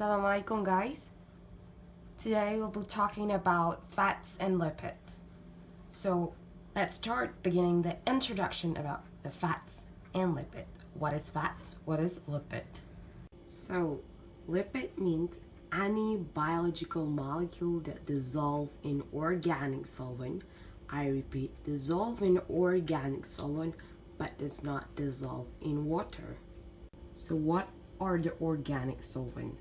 Assalamualaikum guys. Today we'll be talking about fats and lipid. So let's start beginning the introduction about the fats and lipid. What is fats? What is lipid? So lipid means any biological molecule that dissolve in organic solvent. I repeat, dissolve in organic solvent but does not dissolve in water. So what are the organic solvent?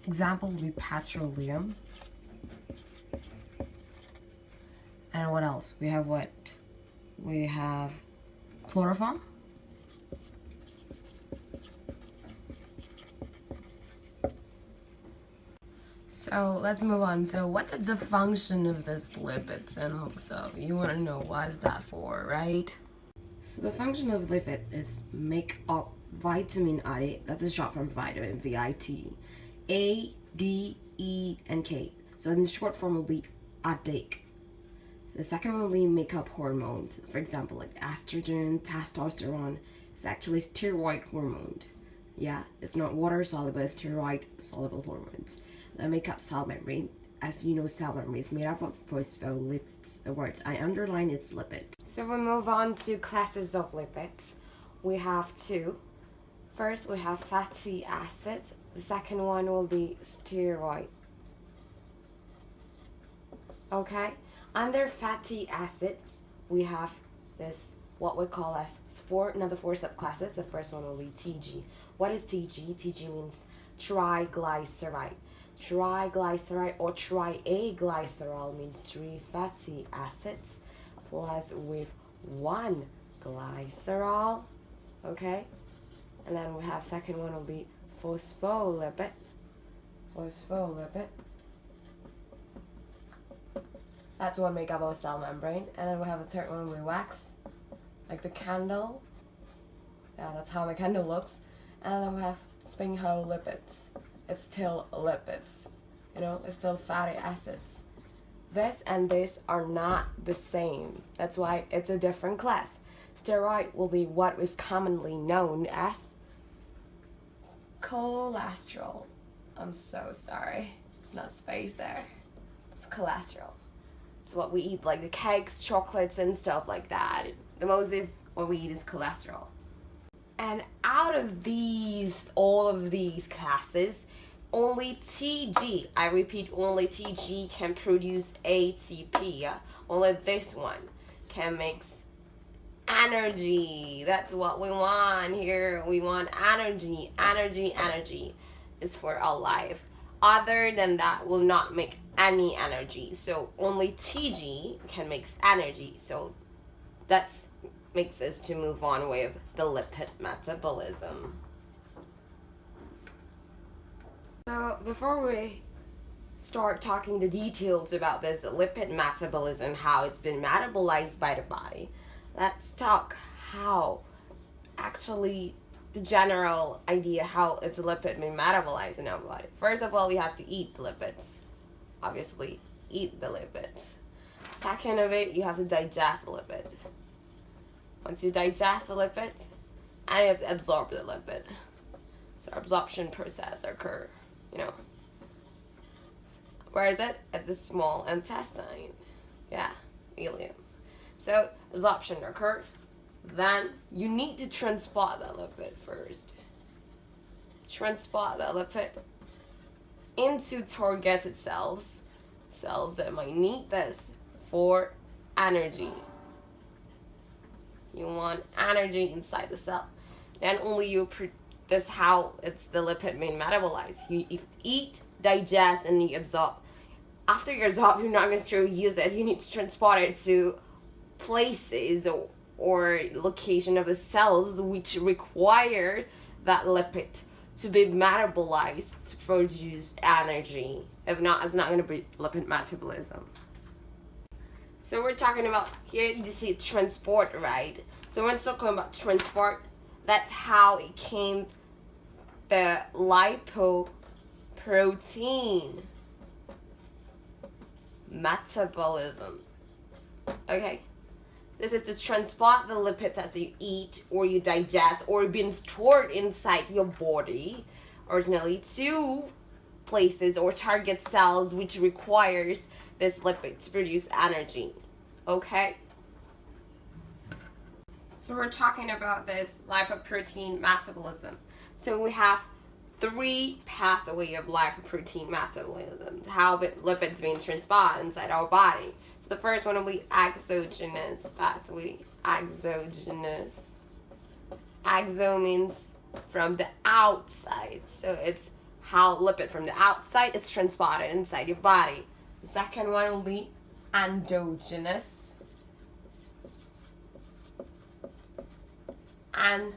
Example will be petroleum. And what else? We have what? We have chloroform. So let's move on. So what's the function of this lipids and stuff? You want to know what is that for, right? So the function of lipid is make up vitamin A. That's a short from vitamin, VIT. A, D, E, and K. So in short form will be ADIC. The second one will be make up hormones. For example, like estrogen, testosterone. It's actually steroid hormone. Yeah, it's not water soluble, it's steroid soluble hormones. The make up cell membrane. As you know, cell membrane is made up of phospholipids. The words I underline, it's lipid. So we move on to classes of lipids. We have two. First, we have fatty acids. The second one will be steroid. Okay? Under fatty acids, we have this, what we call as another four subclasses. The first one will be TG. What is TG? TG means triglyceride. Triglyceride or triaglycerol means 3 fatty acids plus with 1 glycerol. Okay? And then we have second one will be phospholipid. Phospholipid. That's what make up our cell membrane. And then we have a third one with wax, like the candle. Yeah, that's how the candle looks. And then we have sphingolipids. It's still lipids. You know, it's still fatty acids. This and this are not the same. That's why it's a different class. Steroid will be what is commonly known as cholesterol. I'm so sorry. It's not space there. It's cholesterol. It's what we eat, like the cakes, chocolates, and stuff like that. The most is what we eat is cholesterol. And out of all of these classes, only TG, I repeat, only TG can produce ATP. Only this one can make energy. That's what we want here. We want energy. Energy is for our life. Other than that, will not make any energy. So only TG can make energy. So that makes us to move on with the lipid metabolism. So before we start talking the details about this lipid metabolism, how it's been metabolized by the body, let's talk how actually the general idea how it's lipid being metabolized in our body. First of all, we have to eat lipids. Obviously, eat the lipids. Second of it, you have to digest the lipid. Once you digest the lipids, and you have to absorb the lipid. So absorption process occur, you know. Where is it? At the small intestine. Yeah, ileum. So absorption occurs. Then you need to transport that lipid first. Transport that lipid into targeted cells that might need this for energy. You want energy inside the cell. Then only this how it's the lipid being metabolized. You eat, digest, and you absorb. After you absorb, you're not going to use it. You need to transport it to places or location of the cells which require that lipid to be metabolized to produce energy. If not, it's not going to be lipid metabolism. So we're talking about, here you see transport, right? So when we're talking about transport, that's how it came, the lipoprotein metabolism. Okay? This is to transport the lipids as you eat or you digest or being stored inside your body originally to places or target cells which requires this lipid to produce energy. Okay? So we're talking about this lipoprotein metabolism. So we have 3 pathways of lipoprotein metabolism, how lipids being transported inside our body. So the first one will be exogenous pathway. Exogenous. Exo means from the outside. So it's how lipid from the outside is transported inside your body. The second one will be endogenous. And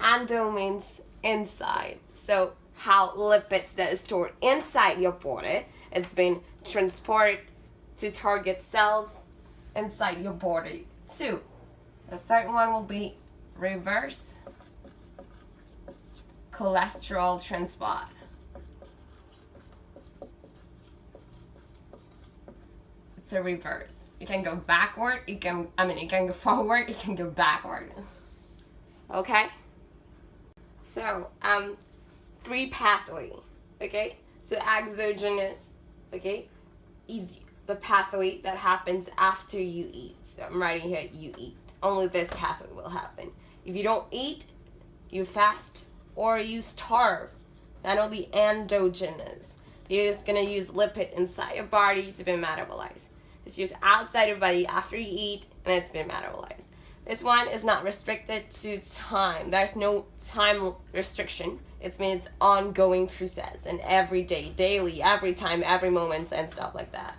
endo means inside. So how lipids that is stored inside your body, it's been transported to target cells inside your body too. The third one will be reverse cholesterol transport. It's a reverse. You can go backward, you can go forward, you can go backward. Okay? So, 3 pathway, okay? So exogenous, okay, is the pathway that happens after you eat. So I'm writing here, you eat. Only this pathway will happen. If you don't eat, you fast, or you starve, then it'll be endogenous. You're just gonna use lipid inside your body to be metabolized. It's used outside your body after you eat, and it's been metabolized. This one is not restricted to time. There's no time restriction. It means ongoing process and every day, daily, every time, every moment, and stuff like that.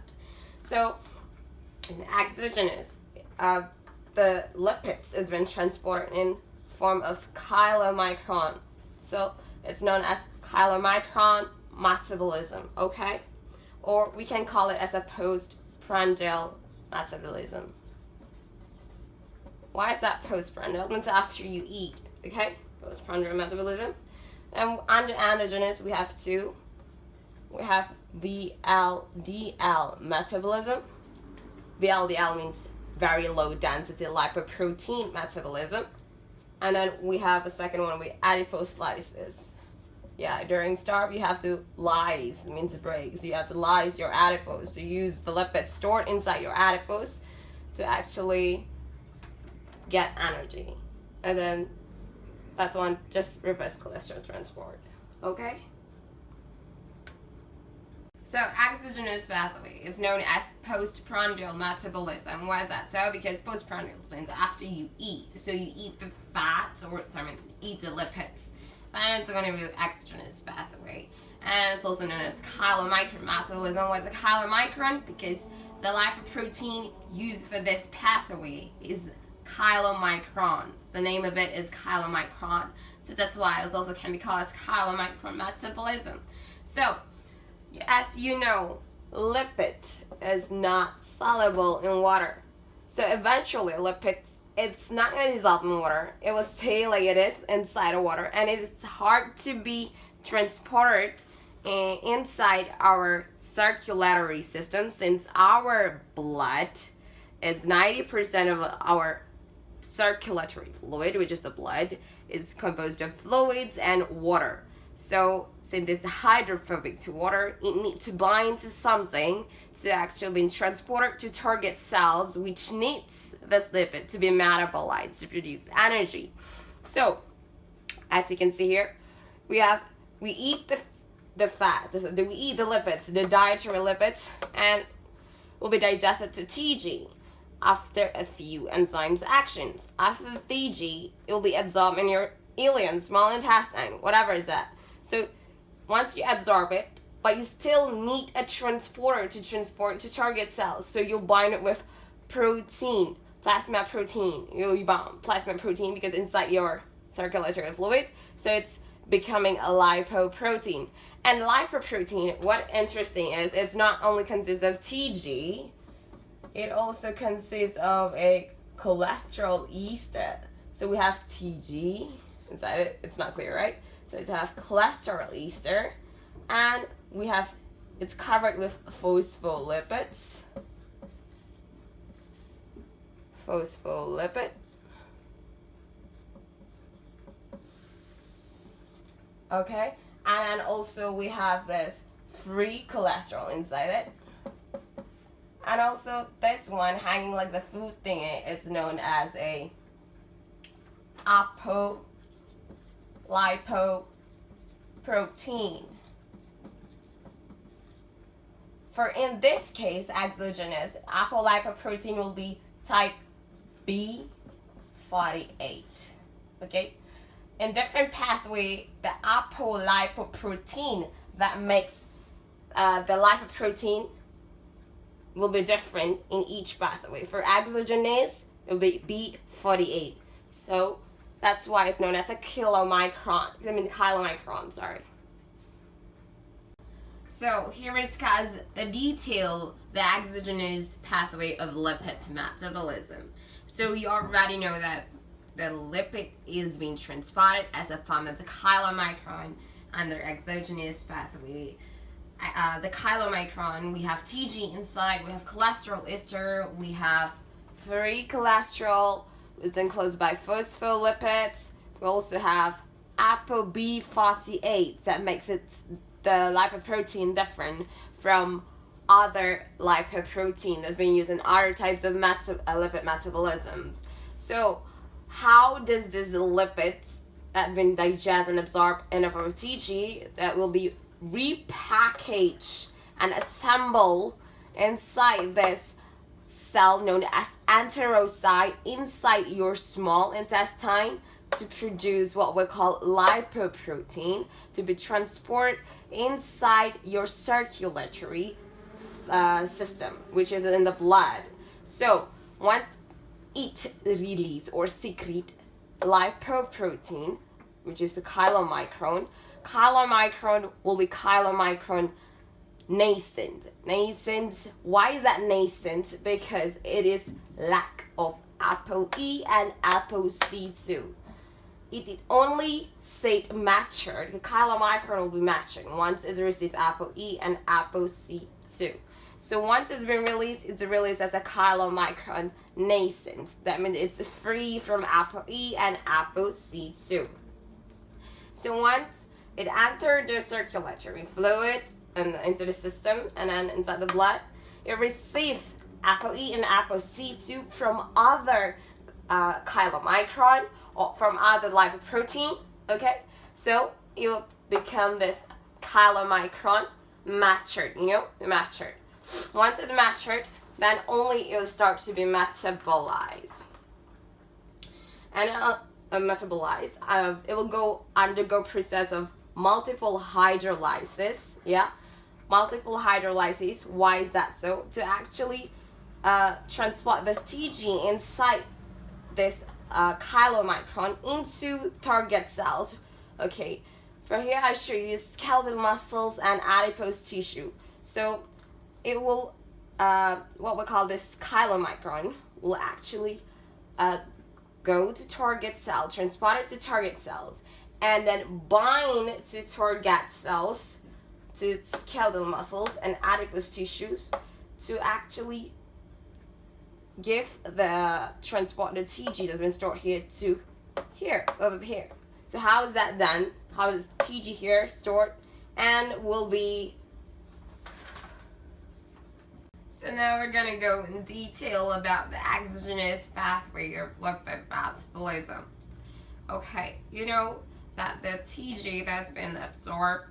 So, in exogenous, the lipids has been transported in form of chylomicron. So it's known as chylomicron metabolism, okay? Or we can call it as a postprandial metabolism. Why is that postprandial? It means after you eat, okay? Postprandial metabolism. And under endogenous, we have 2. We have VLDL metabolism. VLDL means very low density lipoprotein metabolism. And then we have the second one with adipose lysis. Yeah, during starve you have to lyse, it means break. So you have to lyse your adipose. So you use the lipids stored inside your adipose to actually get energy. And then that's one, just reverse cholesterol transport. Okay? So exogenous pathway is known as postprandial metabolism. Why is that so? Because postprandial means after you eat. So you eat the fats, eat the lipids. Then it's going to be the exogenous pathway. And it's also known as chylomicron metabolism. Why is it chylomicron? Because the lipoprotein used for this pathway is chylomicron. The name of it is chylomicron. So that's why it also can be called as chylomicron metabolism. So, as you know, lipid is not soluble in water. So eventually lipid, it's not going to dissolve in water. It will stay like it is inside of water. And it is hard to be transported inside our circulatory system, since our blood is 90% of our circulatory fluid, which is the blood, is composed of fluids and water. So since it's hydrophobic to water, it needs to bind to something to actually be transported to target cells, which needs this lipid to be metabolized to produce energy. So, as you can see here, we eat the fat, we eat the lipids, the dietary lipids, and will be digested to TG after a few enzymes actions. After the TG, it will be absorbed in your ileum, small intestine, whatever is that. So once you absorb it, but you still need a transporter to transport to target cells. So you'll bind it with protein, plasma protein. You bind plasma protein because inside your circulatory fluid. So it's becoming a lipoprotein. And lipoprotein, what interesting is, it's not only consists of TG, it also consists of a cholesterol ester. So we have TG inside it. It's not clear, right? So it has cholesterol ester, and we have, it's covered with phospholipids. phospholipid. Okay, and then also we have this free cholesterol inside it. And also this one hanging like the food thingy, it's known as a apolipoprotein. For in this case, exogenous, apolipoprotein will be type B48. Okay? In different pathway, the apolipoprotein that makes the lipoprotein will be different in each pathway. For exogenous, it will be B48. So that's why it's known as a chylomicron, sorry. So here we discuss in detail the exogenous pathway of lipid metabolism. So you already know that the lipid is being transported as a form of the chylomicron under exogenous pathway. The chylomicron, we have TG inside, we have cholesterol ester, we have free cholesterol, it's enclosed by phospholipids. We also have ApoB48 that makes it the lipoprotein different from other lipoprotein that's being used in other types of lipid metabolism. So how does this lipids that have been digested and absorbed in the form of TG that will be repackaged and assembled inside this cell known as enterocyte inside your small intestine to produce what we call lipoprotein to be transported inside your circulatory system, which is in the blood. So once it release or secrete lipoprotein, which is the chylomicron will be chylomicron nascent. Why is that nascent? Because it is lack of ApoE and ApoC2. It only state matured. The chylomicron will be matured once it receives ApoE and ApoC2. So once it's been released, it's released as a chylomicron nascent. That means it's free from ApoE and ApoC2. So once it entered the circulatory fluid and into the system and then inside the blood, it receives ApoE and ApoC2 from other chylomicron or from other lipoprotein. Okay, so it will become this chylomicron matured. Matured. Once it's matured, then only it will start to be metabolized. And metabolized, it will undergo process of multiple hydrolysis. Multiple hydrolysis. Why is that so? To actually transport this TG inside this chylomicron into target cells. Okay, for here I show you skeletal muscles and adipose tissue. So it will, what we call this chylomicron will actually go to target cell, transport it to target cells, and then bind to target cells, to skeletal muscles and adipose tissues to actually give the transported TG that's been stored here to here, over here. So how is that done? How is TG here stored and will be. So now we're going to go in detail about the exogenous pathway of lipid metabolism. Okay, you know that the TG that's been absorbed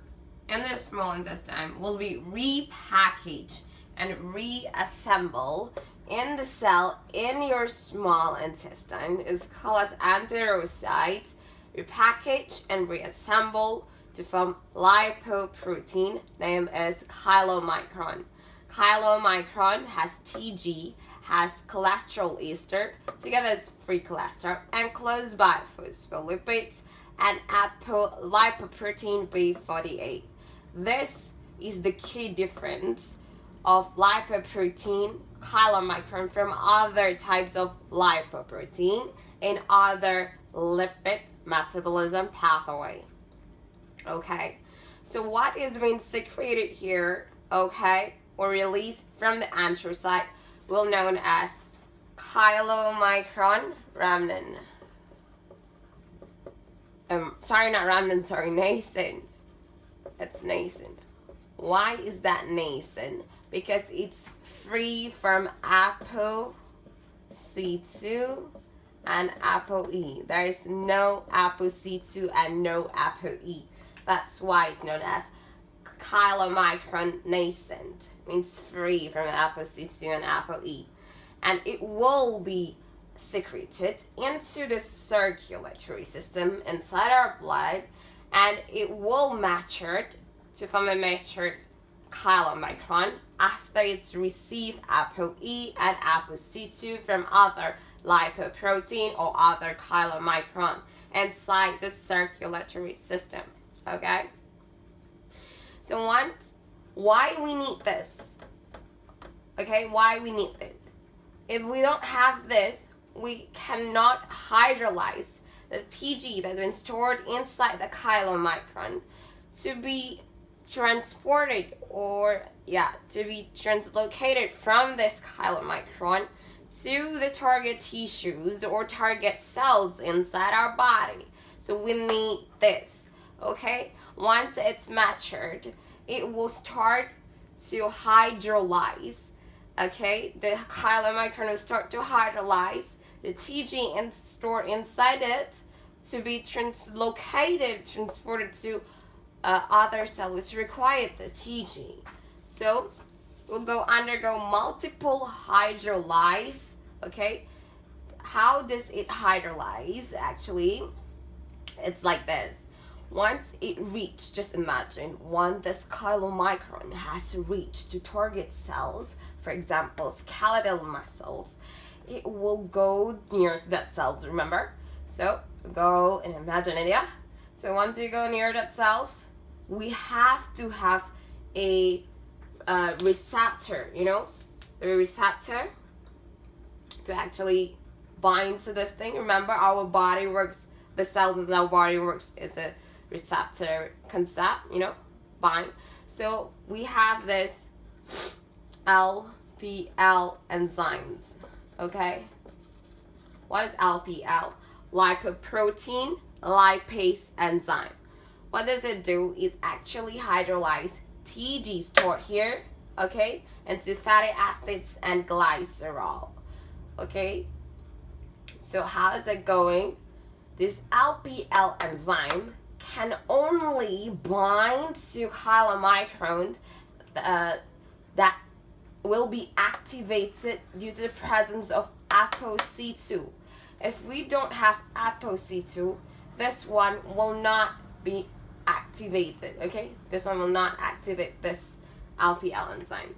in the small intestine will be repackaged and reassembled in the cell in your small intestine. It's called as enterocyte, repackaged and reassembled to form lipoprotein named as chylomicron. Chylomicron has TG, has cholesterol ester, together as free cholesterol, enclosed by phospholipids and apolipoprotein B48. This is the key difference of lipoprotein chylomicron from other types of lipoprotein in other lipid metabolism pathway. Okay, so what is being secreted here, okay, or released from the enterocyte will known as chylomicron remnant. Sorry, not remnant, sorry, nascent. It's nascent. Why is that nascent? Because it's free from ApoC2 and ApoE. There is no ApoC2 and no ApoE. That's why it's known as chylomicron nascent. It means free from ApoC2 and ApoE. And it will be secreted into the circulatory system inside our blood, and it will mature to form a matured chylomicron after it's received ApoE and ApoC2 from other lipoprotein or other chylomicron inside the circulatory system. Okay? So why we need this? Okay, why we need this? If we don't have this, we cannot hydrolyze the TG that's been stored inside the chylomicron to be transported to be translocated from this chylomicron to the target tissues or target cells inside our body. So we need this, okay? Once it's matured, it will start to hydrolyze, okay? The chylomicron will start to hydrolyze the TG stored inside it to be transported to other cells which require the TG. So we'll undergo multiple hydrolyze, okay? How does it hydrolyze? Actually, it's like this. Once it reaches, just imagine, once this chylomicron has reached to target cells, for example, skeletal muscles, it will go near that cells, remember? So go and imagine it, yeah? So once you go near that cells, we have to have a receptor, the receptor to actually bind to this thing. Remember, our body works, the cells in our body works is a receptor concept, bind. So we have this LPL enzymes, okay? What is LPL? Lipoprotein lipase enzyme. What does it do? It actually hydrolyzes TG stored here, okay, into fatty acids and glycerol, okay? So how is it going? This LPL enzyme can only bind to chylomicron that will be activated due to the presence of ApoC2. If we don't have ApoC2, this one will not be activated, okay? This one will not activate this LPL enzyme.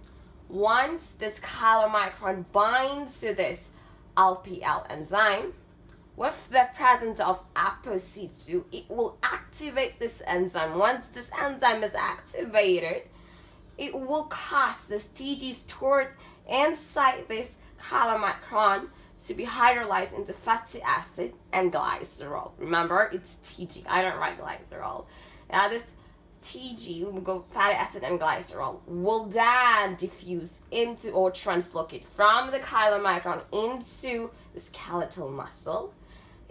Once this chylomicron binds to this LPL enzyme, with the presence of ApoC2, it will activate this enzyme. Once this enzyme is activated, it will cause this TG stored inside this chylomicron to be hydrolyzed into fatty acid and glycerol. Remember, it's TG. I don't write glycerol. Now this TG, will go fatty acid and glycerol, will then diffuse into or translocate from the chylomicron into the skeletal muscle.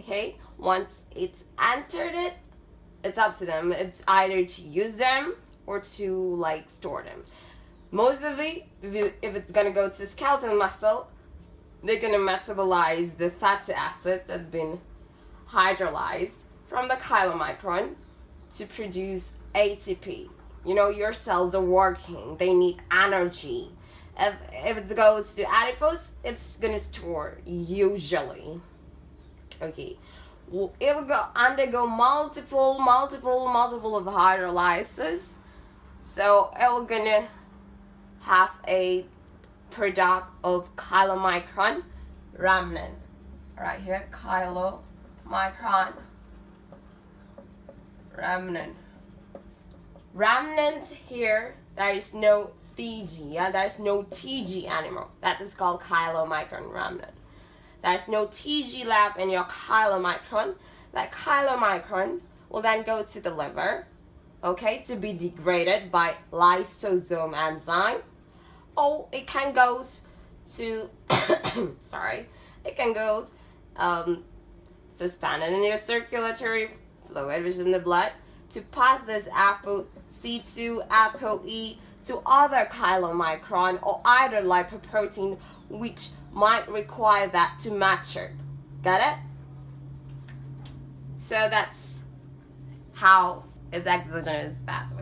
Okay, once it's entered it, it's up to them. It's either to use them or to store them. Most of it, if it's gonna go to the skeletal muscle, they're gonna metabolize the fatty acid that's been hydrolyzed from the chylomicron to produce ATP. Your cells are working, they need energy. If it goes to adipose, it's gonna store usually. Okay, it will undergo multiple of hydrolysis. So it will gonna have a product of chylomicron remnant. Right here, chylomicron remnant. Remnant here, there is no TG, there is no TG anymore. That is called chylomicron remnant. There's no TG left in your chylomicron. That chylomicron will then go to the liver, okay, to be degraded by lysosome enzyme. Or it can go to, it can go suspended in your circulatory fluid, which is in the blood, to pass this ApoC2, ApoE to other chylomicron or either lipoprotein, which might require that to mature. Got it? So that's how it's exogenous pathway.